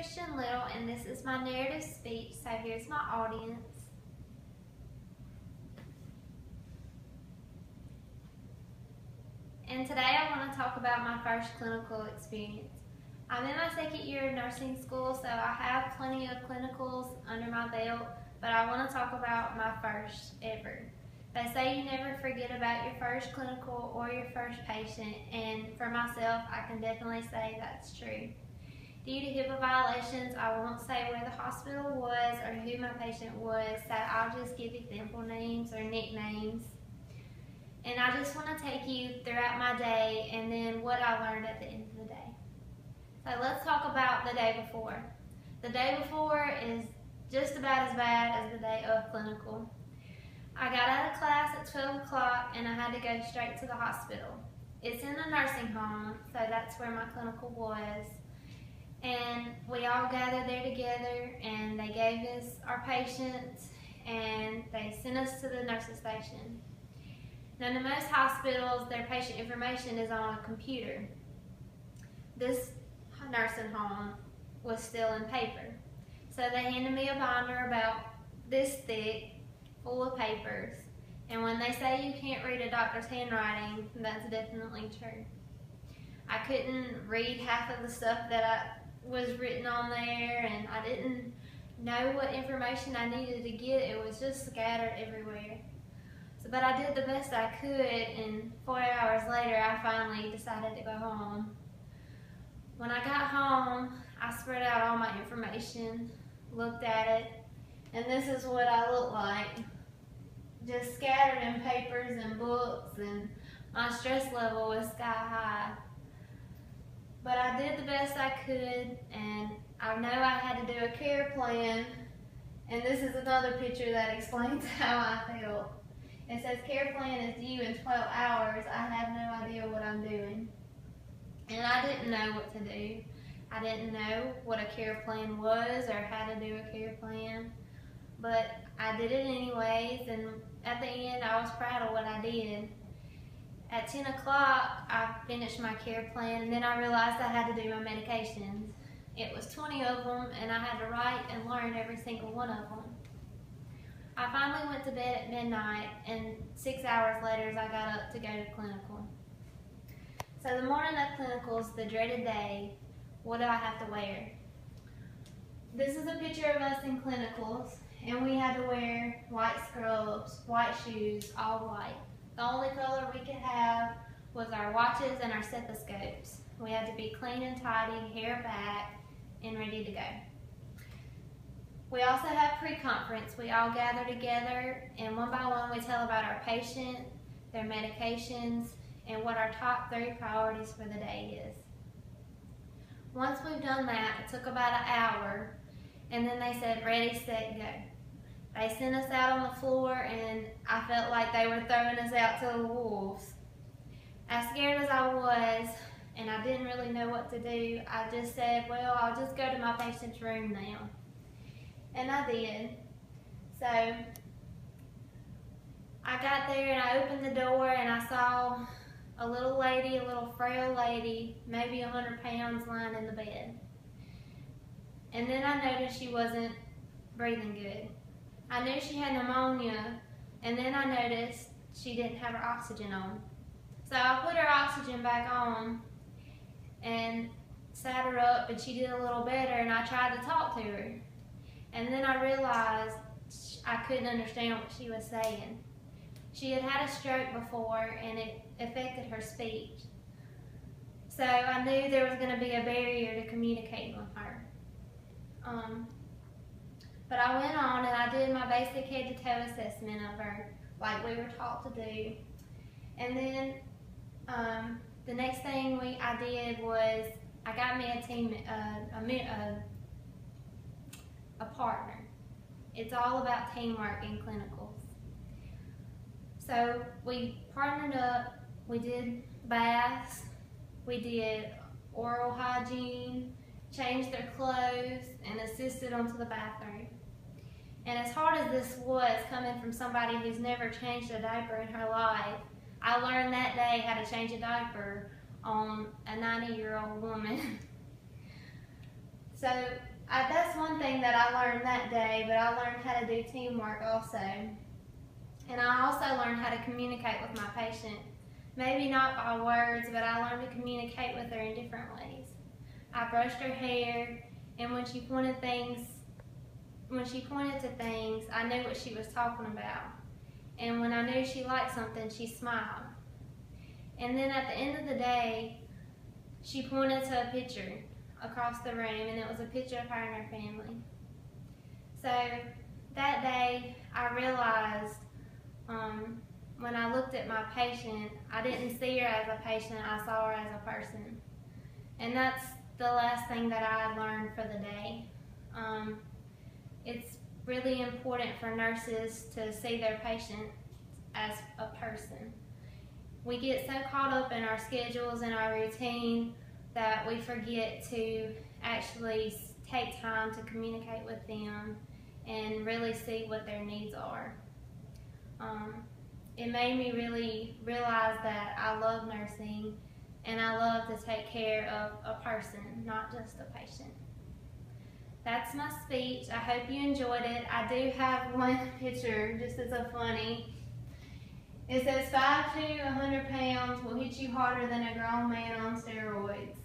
Christian Little, and this is my narrative speech, so here's my audience. And today I want to talk about my first clinical experience. I'm in my second year of nursing school, so I have plenty of clinicals under my belt, but I want to talk about my first ever. They say you never forget about your first clinical or your first patient, and for myself, I can definitely say that's true. Due to HIPAA violations, I won't say where the hospital was or who my patient was, so I'll just give example names or nicknames. And I just want to take you throughout my day and then what I learned at the end of the day. So let's talk about the day before. The day before is just about as bad as the day of clinical. I got out of class at 12 o'clock and I had to go straight to the hospital. It's in a nursing home, so that's where my clinical was. And we all gathered there together and they gave us our patients and they sent us to the nurses station. Now in most hospitals, their patient information is on a computer. This nursing home was still in paper. So they handed me a binder about this thick, full of papers. And when they say you can't read a doctor's handwriting, that's definitely true. I couldn't read half of the stuff that was written on there, and I didn't know what information I needed to get. It was just scattered everywhere. But I did the best I could, and 4 hours later I finally decided to go home. When I got home, I spread out all my information, looked at it, and this is what I looked like. Just scattered in papers and books, and my stress level was sky high. But I did the best I could, and I know I had to do a care plan, and this is another picture that explains how I felt. It says care plan is due in 12 hours. I have no idea what I'm doing. And I didn't know what to do. I didn't know what a care plan was or how to do a care plan. But I did it anyways, and at the end I was proud of what I did. At 10 o'clock, I finished my care plan, and then I realized I had to do my medications. It was 20 of them, and I had to write and learn every single one of them. I finally went to bed at midnight, and 6 hours later I got up to go to clinical. So the morning of clinicals, the dreaded day, what do I have to wear? This is a picture of us in clinicals, and we had to wear white scrubs, white shoes, all white. The only color we could have was our watches and our stethoscopes. We had to be clean and tidy, hair back, and ready to go. We also have pre-conference. We all gather together, and one by one we tell about our patient, their medications, and what our top 3 priorities for the day is. Once we've done that, it took about an hour, and then they said, ready, set, go. They sent us out on the floor, and I felt like they were throwing us out to the wolves. As scared as I was, and I didn't really know what to do, I just said, well, I'll just go to my patient's room now. And I did. So I got there and I opened the door and I saw a little lady, a little frail lady, maybe 100 pounds, lying in the bed. And then I noticed she wasn't breathing good. I knew she had pneumonia, and then I noticed she didn't have her oxygen on. So I put her oxygen back on and sat her up, and she did a little better, and I tried to talk to her. And then I realized I couldn't understand what she was saying. She had had a stroke before, and it affected her speech. So I knew there was going to be a barrier to communicating with her. But I went on and I did my basic head-to-toe assessment of her, like we were taught to do. And then the next thing I did was I got me a partner. It's all about teamwork in clinicals. So we partnered up, we did baths, we did oral hygiene, changed their clothes, and assisted them to the bathroom. And as hard as this was, coming from somebody who's never changed a diaper in her life, I learned that day how to change a diaper on a 90-year-old woman. So that's one thing that I learned that day, but I learned how to do teamwork also. And I also learned how to communicate with my patient. Maybe not by words, but I learned to communicate with her in different ways. I brushed her hair, and when she pointed to things, I knew what she was talking about. And when I knew she liked something, she smiled. And then at the end of the day, she pointed to a picture across the room, and it was a picture of her and her family. So that day, I realized when I looked at my patient, I didn't see her as a patient, I saw her as a person. And that's the last thing that I learned for the day. It's really important for nurses to see their patient as a person. We get so caught up in our schedules and our routine that we forget to actually take time to communicate with them and really see what their needs are. It made me really realize that I love nursing and I love to take care of a person, not just a patient. That's my speech. I hope you enjoyed it. I do have one picture just as a funny. It says 5'2", 100 pounds will hit you harder than a grown man on steroids.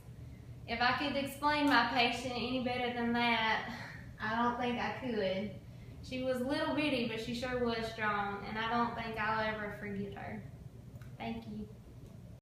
If I could explain my patient any better than that, I don't think I could. She was little bitty, but she sure was strong, and I don't think I'll ever forget her. Thank you.